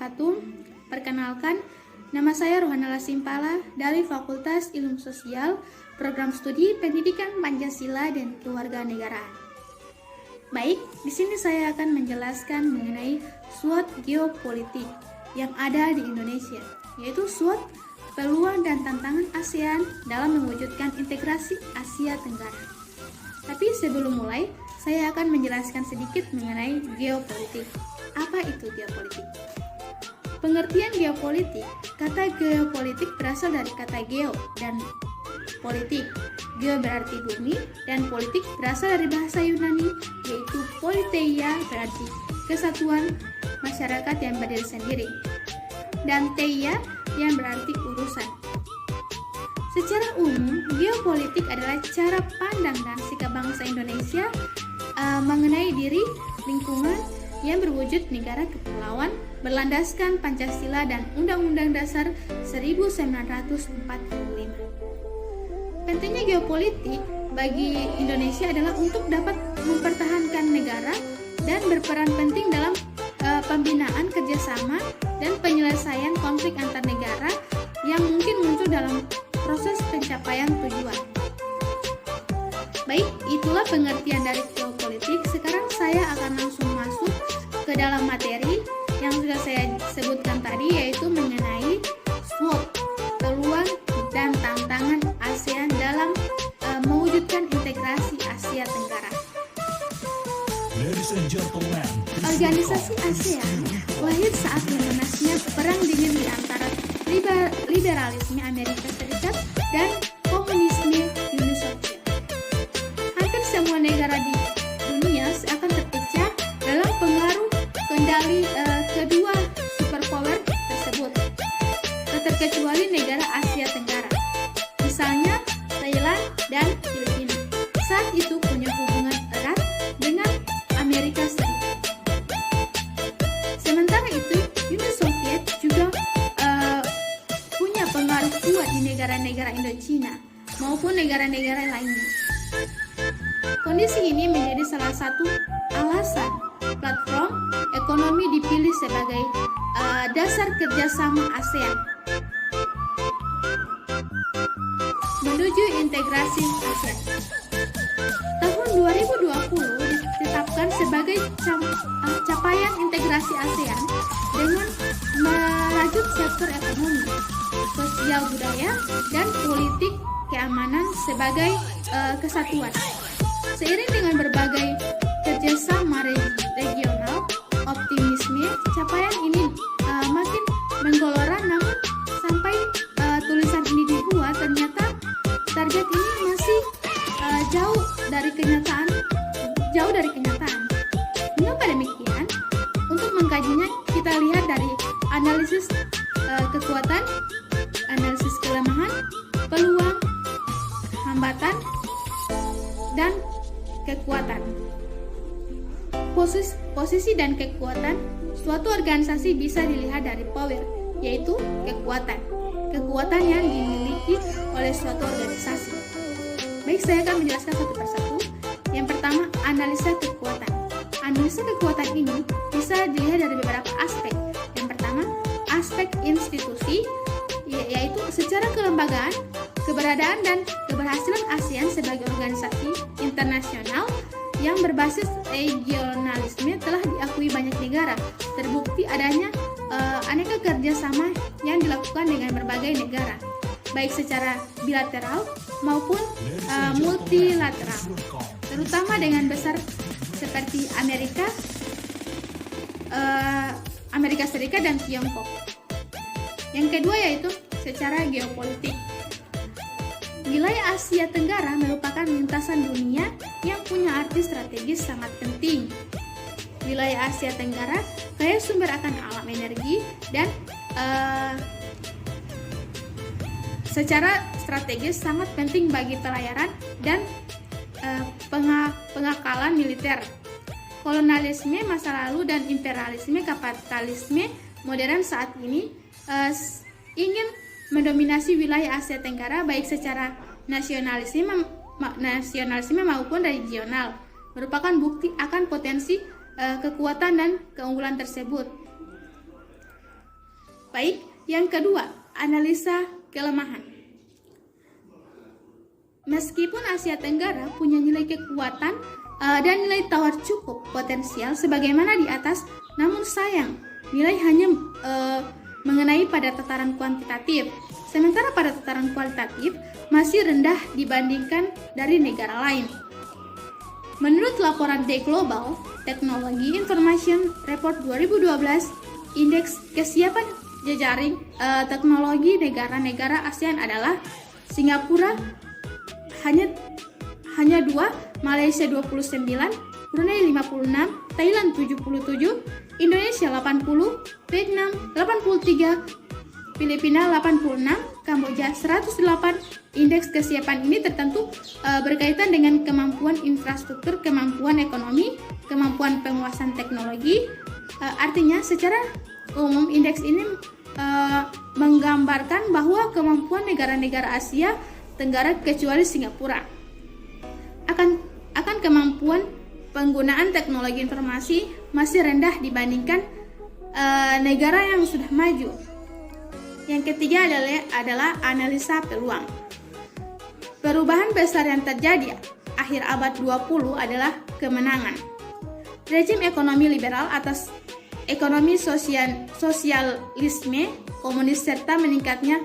wabarakatuh. Perkenalkan, nama saya Rohanala Simpala dari Fakultas Ilmu Sosial, Program Studi Pendidikan Pancasila dan Kewarganegaraan. Baik, di sini saya akan menjelaskan mengenai SWOT geopolitik yang ada di Indonesia, yaitu SWOT peluang dan tantangan ASEAN dalam mewujudkan integrasi Asia Tenggara. Tapi sebelum mulai, saya akan menjelaskan sedikit mengenai geopolitik. Apa itu geopolitik? Pengertian geopolitik, kata geopolitik berasal dari kata geo dan politik. Geo berarti bumi dan politik berasal dari bahasa Yunani, yaitu politeia berarti kesatuan masyarakat yang berdiri sendiri, dan teia yang berarti urusan. Secara umum, geopolitik adalah cara pandang dan sikap bangsa Indonesia mengenai diri, lingkungan yang berwujud negara kepulauan berlandaskan Pancasila dan Undang-Undang Dasar 1945. Pentingnya geopolitik bagi Indonesia adalah untuk dapat mempertahankan negara dan berperan penting dalam pembinaan kerjasama dan penyelesaian konflik antar negara yang mungkin muncul dalam proses pencapaian tujuan. Baik, itulah pengertian dari geopolitik. Sekarang saya akan langsung masuk ke dalam materi yang sudah saya sebutkan tadi, yaitu mengenai SWOT, peluang dan tantangan ASEAN dalam mewujudkan integrasi Asia Tenggara. Organisasi ASEAN lahir saat memanasnya perang dingin di antara liberalisme Amerika Serikat dan komunisme Uni Soviet. Hampir semua negara di dunia akan terpecah dalam pengaruh kendali kedua superpower tersebut, tak terkecuali negara Asia Tenggara, misalnya Thailand dan Filipina. Saat itu punya hubungan erat dengan Amerika Serikat. Sementara itu, Uni Soviet juga punya pengaruh kuat di negara-negara Indochina maupun negara-negara lainnya. Kondisi ini menjadi salah satu alasan platform ekonomi dipilih sebagai dasar kerjasama ASEAN menuju integrasi ASEAN. Tahun 2020 ditetapkan sebagai capaian integrasi ASEAN dengan merajut sektor ekonomi, sosial budaya, dan politik keamanan sebagai kesatuan. Seiring dengan berbagai kerjasama regional, optimisme capaian ini makin menggelora. Namun sampai tulisan ini dibuat, ternyata target ini masih jauh dari kenyataan. Mengapa demikian? Untuk mengkajinya kita lihat dari analisis kekuatan, analisis kelemahan, peluang, hambatan, dan kekuatan. Posisi dan kekuatan suatu organisasi bisa dilihat dari power, yaitu kekuatan yang dimiliki oleh suatu organisasi. Baik, saya akan menjelaskan satu persatu. Yang pertama, analisa kekuatan. Analisa kekuatan ini bisa dilihat dari beberapa aspek. Yang pertama, aspek institusi, yaitu secara kelembagaan, keberadaan dan keberhasilan ASEAN sebagai organisasi internasional yang berbasis regionalisme telah diakui banyak negara. Terbukti adanya aneka kerjasama yang dilakukan dengan berbagai negara, baik secara bilateral maupun multilateral, terutama dengan besar seperti Amerika Serikat dan Tiongkok. Yang kedua yaitu secara geopolitik. Wilayah Asia Tenggara merupakan lintasan dunia yang punya arti strategis sangat penting. Wilayah Asia Tenggara kaya sumber akan alam energi dan secara strategis sangat penting bagi pelayaran dan pengakalan militer. Kolonialisme masa lalu dan imperialisme kapitalisme modern saat ini ingin mendominasi wilayah Asia Tenggara baik secara nasionalisme maupun regional, merupakan bukti akan potensi kekuatan dan keunggulan tersebut. Baik, yang kedua, analisa kelemahan. Meskipun Asia Tenggara punya nilai kekuatan dan nilai tawar cukup potensial sebagaimana di atas, namun sayang, nilai hanya mengenai pada tataran kuantitatif. Sementara pada tataran kualitatif masih rendah dibandingkan dari negara lain. Menurut laporan The Global Technology Information Report 2012, indeks kesiapan jejaring teknologi negara-negara ASEAN adalah Singapura hanya 2, Malaysia 29, Brunei 56, Thailand 77, Indonesia 80, Vietnam 83, Filipina 86, Kamboja 108. Indeks kesiapan ini tertentu berkaitan dengan kemampuan infrastruktur, kemampuan ekonomi, kemampuan penguasaan teknologi. Artinya secara umum indeks ini menggambarkan bahwa kemampuan negara-negara Asia Tenggara kecuali Singapura akan kemampuan penggunaan teknologi informasi masih rendah dibandingkan negara yang sudah maju. Yang ketiga adalah analisa peluang. Perubahan besar yang terjadi akhir abad 20 adalah kemenangan rejim ekonomi liberal atas ekonomi sosialisme komunis serta meningkatnya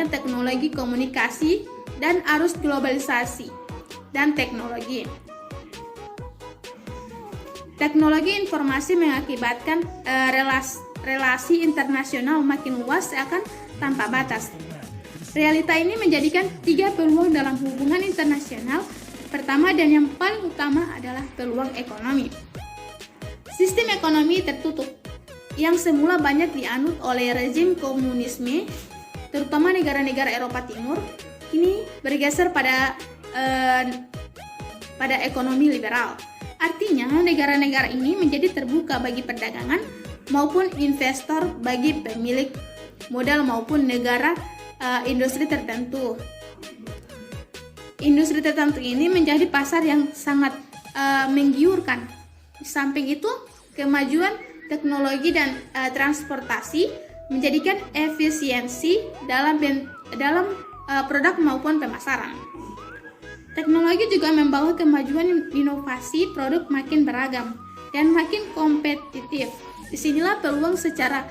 teknologi komunikasi dan arus globalisasi dan teknologi. Teknologi informasi mengakibatkan relasi internasional makin luas seakan tanpa batas. Realita ini menjadikan 3 peluang dalam hubungan internasional. Pertama dan yang paling utama adalah peluang ekonomi. Sistem ekonomi tertutup yang semula banyak dianut oleh rezim komunisme, terutama negara-negara Eropa Timur, kini bergeser pada ekonomi liberal. Artinya, negara-negara ini menjadi terbuka bagi perdagangan maupun investor bagi pemilik modal maupun negara industri tertentu. Industri tertentu ini menjadi pasar yang sangat menggiurkan. Di samping itu, kemajuan teknologi dan transportasi menjadikan efisiensi dalam produk maupun pemasaran. Teknologi juga membawa kemajuan inovasi produk makin beragam dan makin kompetitif. Disinilah peluang secara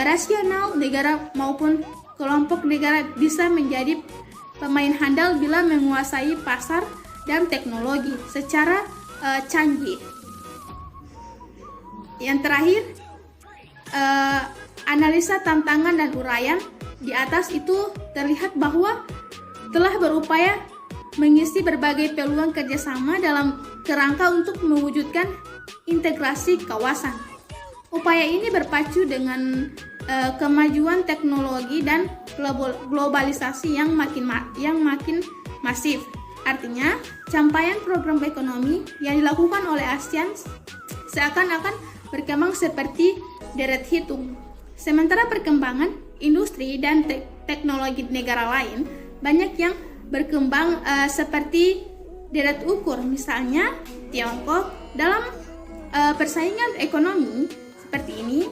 rasional negara maupun kelompok negara bisa menjadi pemain handal bila menguasai pasar dan teknologi secara canggih. Yang terakhir, analisa tantangan dan uraian. Di atas itu terlihat bahwa telah berupaya mengisi berbagai peluang kerjasama dalam kerangka untuk mewujudkan integrasi kawasan. Upaya ini berpacu dengan kemajuan teknologi dan globalisasi yang makin masif. Artinya, capaian program ekonomi yang dilakukan oleh ASEAN seakan-akan berkembang seperti deret hitung. Sementara perkembangan industri dan teknologi negara lain banyak yang berkembang seperti deret ukur. Misalnya, Tiongkok dalam persaingan ekonomi seperti ini,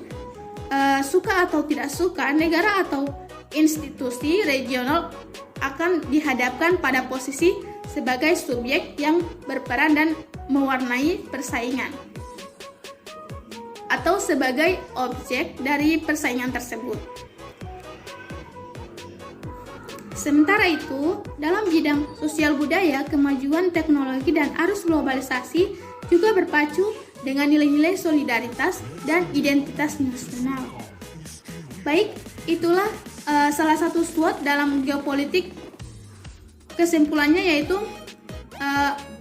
suka atau tidak suka, negara atau institusi regional akan dihadapkan pada posisi sebagai subjek yang berperan dan mewarnai persaingan atau sebagai objek dari persaingan tersebut. Sementara itu, dalam bidang sosial budaya, kemajuan teknologi dan arus globalisasi juga berpacu dengan nilai-nilai solidaritas dan identitas nasional. Baik, itulah salah satu SWOT dalam geopolitik. Kesimpulannya yaitu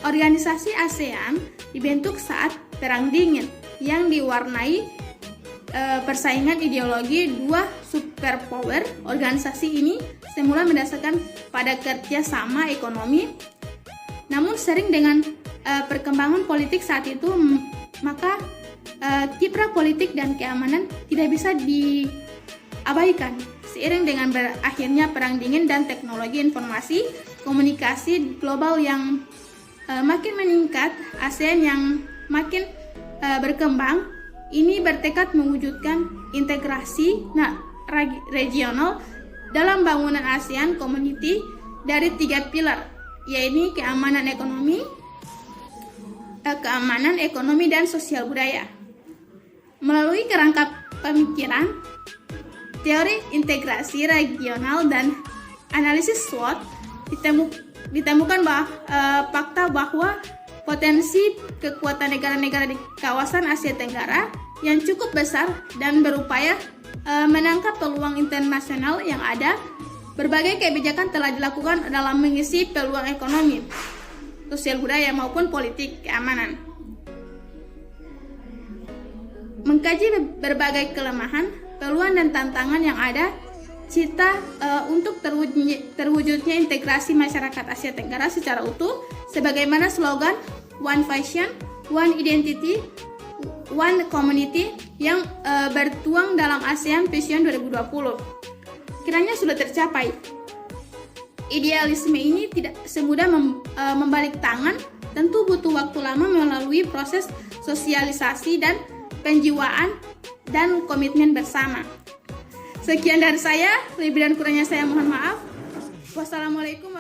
organisasi ASEAN dibentuk saat Perang Dingin yang diwarnai persaingan ideologi dua superpower. Organisasi ini semula mendasarkan pada kerjasama ekonomi, namun sering dengan perkembangan politik saat itu, maka kiprah politik dan keamanan tidak bisa diabaikan. Seiring dengan berakhirnya Perang Dingin dan teknologi informasi komunikasi global yang makin meningkat, ASEAN yang makin berkembang, ini bertekad mewujudkan integrasi regional dalam bangunan ASEAN Community dari 3 pilar, yaitu keamanan ekonomi dan sosial budaya. Melalui kerangka pemikiran, teori integrasi regional dan analisis SWOT, ditemukan fakta bahwa potensi kekuatan negara-negara di kawasan Asia Tenggara yang cukup besar dan berupaya menangkap peluang internasional yang ada. Berbagai kebijakan telah dilakukan dalam mengisi peluang ekonomi, sosial budaya maupun politik keamanan. Mengkaji berbagai kelemahan, peluang dan tantangan yang ada, untuk terwujudnya integrasi masyarakat Asia Tenggara secara utuh, sebagaimana slogan One Vision, One Identity, One Community yang bertuang dalam ASEAN Vision 2020. Kiranya sudah tercapai. Idealisme ini tidak semudah membalik tangan, tentu butuh waktu lama melalui proses sosialisasi dan penjiwaan dan komitmen bersama. Sekian dari saya, lebih dan kurangnya saya mohon maaf. Wassalamualaikum